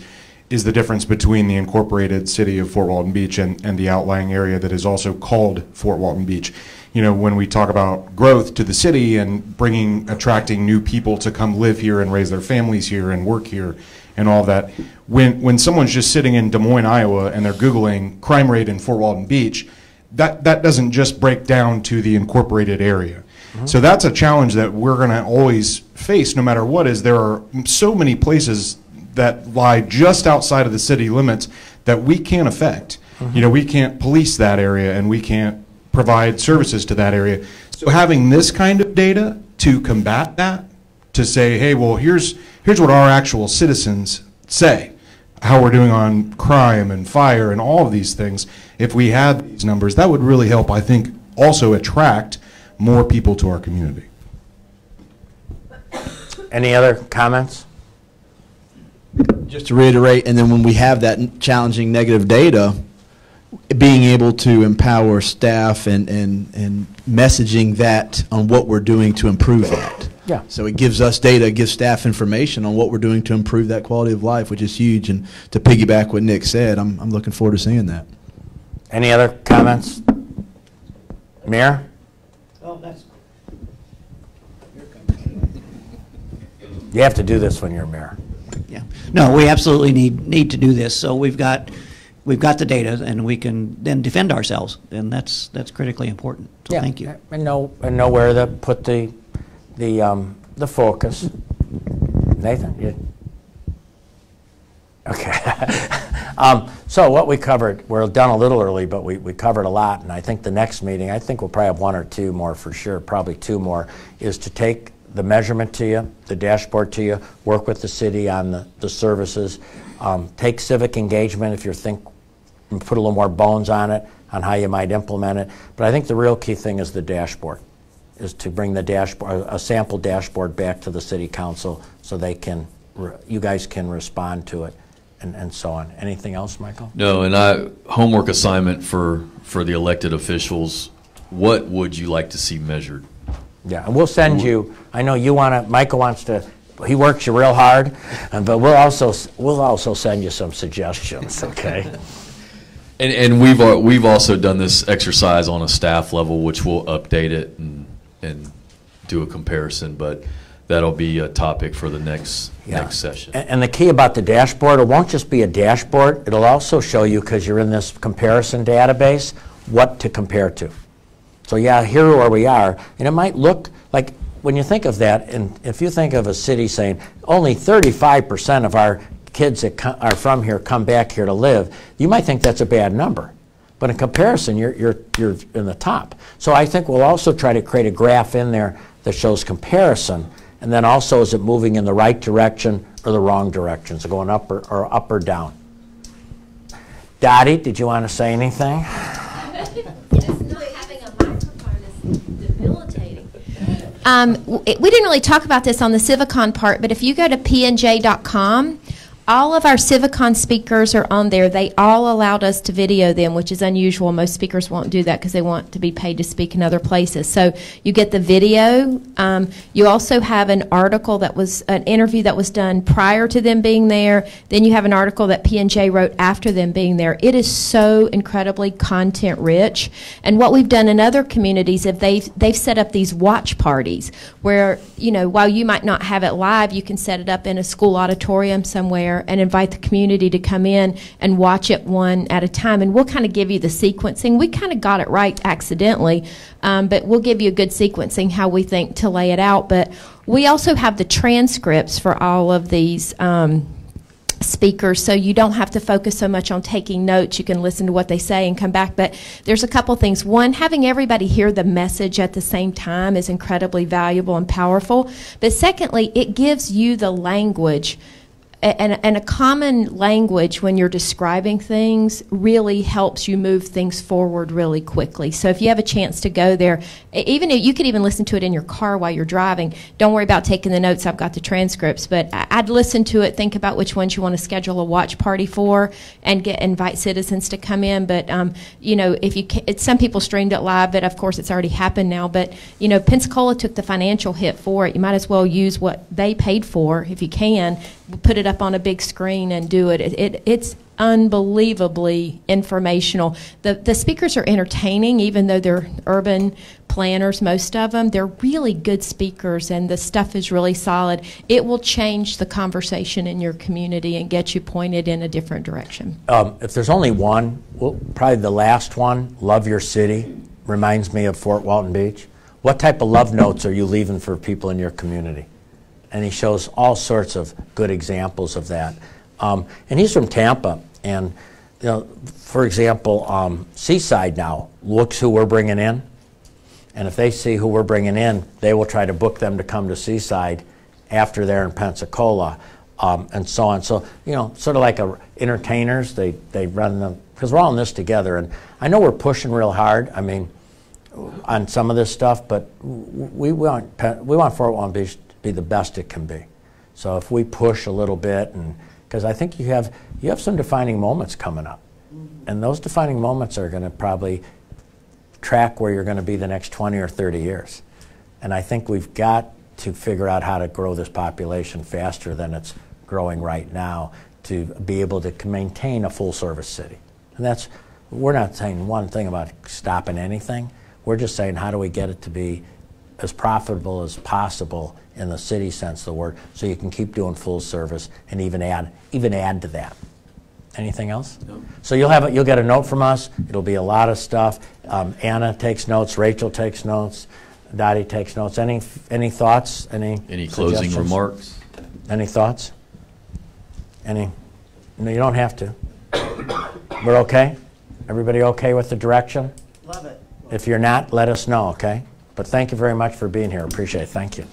the difference between the incorporated city of Fort Walton Beach and the outlying area that is also called Fort Walton Beach. When we talk about growth to the city and attracting new people to come live here and raise their families here and work here and all that, when someone's just sitting in Des Moines, Iowa, and they're Googling crime rate in Fort Walton Beach, that doesn't just break down to the incorporated area. Mm-hmm. So that's a challenge that we're going to always face no matter what, is there are so many places that lie just outside of the city limits that we can't affect. Mm-hmm. We can't police that area, and we can't provide services to that area. So having this kind of data to combat that, to say, hey, well, here's what our actual citizens say, how we're doing on crime and fire and all of these things. If we had these numbers, that would really help, I think, also attract more people to our community. Any other comments? Just to reiterate, and then when we have that challenging negative data, being able to empower staff and messaging that on what we're doing to improve that. Yeah. So it gives us data, gives staff information on what we're doing to improve that quality of life, which is huge. And to piggyback what Nick said, I'm looking forward to seeing that. Any other comments? Mayor? Well, You have to do this when you're mayor. Yeah. No, we absolutely need to do this. So we've got the data, and we can then defend ourselves, and that's critically important. So thank you. And know where to put the focus. Nathan, you. Okay. So what we covered, we're done a little early, but we covered a lot, and I think the next meeting, I think we'll probably have one or two more for sure, probably two more, is to take the measurement to you, the dashboard to you, work with the city on the services, take civic engagement if you think, put a little more bones on it, on how you might implement it. But I think the real key thing is the dashboard, is to bring the dashboard, a sample dashboard back to the city council so they can, you guys can respond to it. And so on. Anything else, Michael? No, and homework assignment for the elected officials. What would you like to see measured? Yeah, and we'll send you. I know you want to. Michael wants to. He works you real hard, but we'll also send you some suggestions. Okay. And we've also done this exercise on a staff level, which we'll update it and do a comparison, but. That'll be a topic for the next session. And the key about the dashboard, it won't just be a dashboard. It'll also show you, because you're in this comparison database, what to compare to. So yeah, here where we are, and it might look like, when you think of that, and if you think of a city saying only 35% of our kids that are from here come back here to live, you might think that's a bad number. But in comparison, you're in the top. So I think we'll also try to create a graph in there that shows comparison. And then also, is it moving in the right direction or the wrong direction? So going up or down. Dottie, did you want to say anything? Yes, not having a microphone is debilitating. We didn't really talk about this on the Civicon part, but if you go to pnj.com, all of our Civicon speakers are on there. They all allowed us to video them, which is unusual. Most speakers won't do that because they want to be paid to speak in other places. So you get the video. You also have an article that was an interview that was done prior to them being there. Then you have an article that P&J wrote after them being there. It is so incredibly content rich. And what we've done in other communities, if they've set up these watch parties where, you know, while you might not have it live, you can set it up in a school auditorium somewhere and invite the community to come in and watch it one at a time. And we'll kind of give you the sequencing. We kind of got it right accidentally, but we'll give you a good sequencing how we think to lay it out. But we also have the transcripts for all of these speakers, so you don't have to focus so much on taking notes. You can listen to what they say and come back. But there's a couple things. One, having everybody hear the message at the same time is incredibly valuable and powerful. But secondly, it gives you the language. And a common language when you're describing things really helps you move things forward really quickly. So if you have a chance to go there, even if you could even listen to it in your car while you're driving. Don't worry about taking the notes. I've got the transcripts, but I'd listen to it. Think about which ones you want to schedule a watch party for, and invite citizens to come in. But you know, if you some people streamed it live, but of course it's already happened now. But you know, Pensacola took the financial hit for it. You might as well use what they paid for if you can. Put it up on a big screen and do it. It's unbelievably informational. The speakers are entertaining, even though they're urban planners, most of them. They're really good speakers, and the stuff is really solid. It will change the conversation in your community and get you pointed in a different direction. If there's only one, well, probably the last one, Love Your City, reminds me of Fort Walton Beach. What type of love notes are you leaving for people in your community? And he shows all sorts of good examples of that. And he's from Tampa, and you know, for example, Seaside now looks who we're bringing in, and if they see who we're bringing in, they will try to book them to come to Seaside after they're in Pensacola, and so on. So you know, sort of like entertainers, they run them, because we're all in this together. And I know we're pushing real hard. I mean, on some of this stuff, but we want Fort Walton Beach be the best it can be. So if we push a little bit, and because I think you have some defining moments coming up, and those defining moments are going to probably track where you're going to be the next 20 or 30 years. And I think we've got to figure out how to grow this population faster than it's growing right now to be able to maintain a full-service city. And we're not saying one thing about stopping anything. We're just saying, how do we get it to be as profitable as possible in the city sense of the word, so you can keep doing full service and even add to that. Anything else? No. So you'll get a note from us. It'll be a lot of stuff. Anna takes notes. Rachel takes notes. Dottie takes notes. Any thoughts? Any closing suggestions? remarks? Any thoughts? No, you don't have to. We're okay? Everybody okay with the direction? Love it. If you're not, let us know, okay? But thank you very much for being here. Appreciate it. Thank you.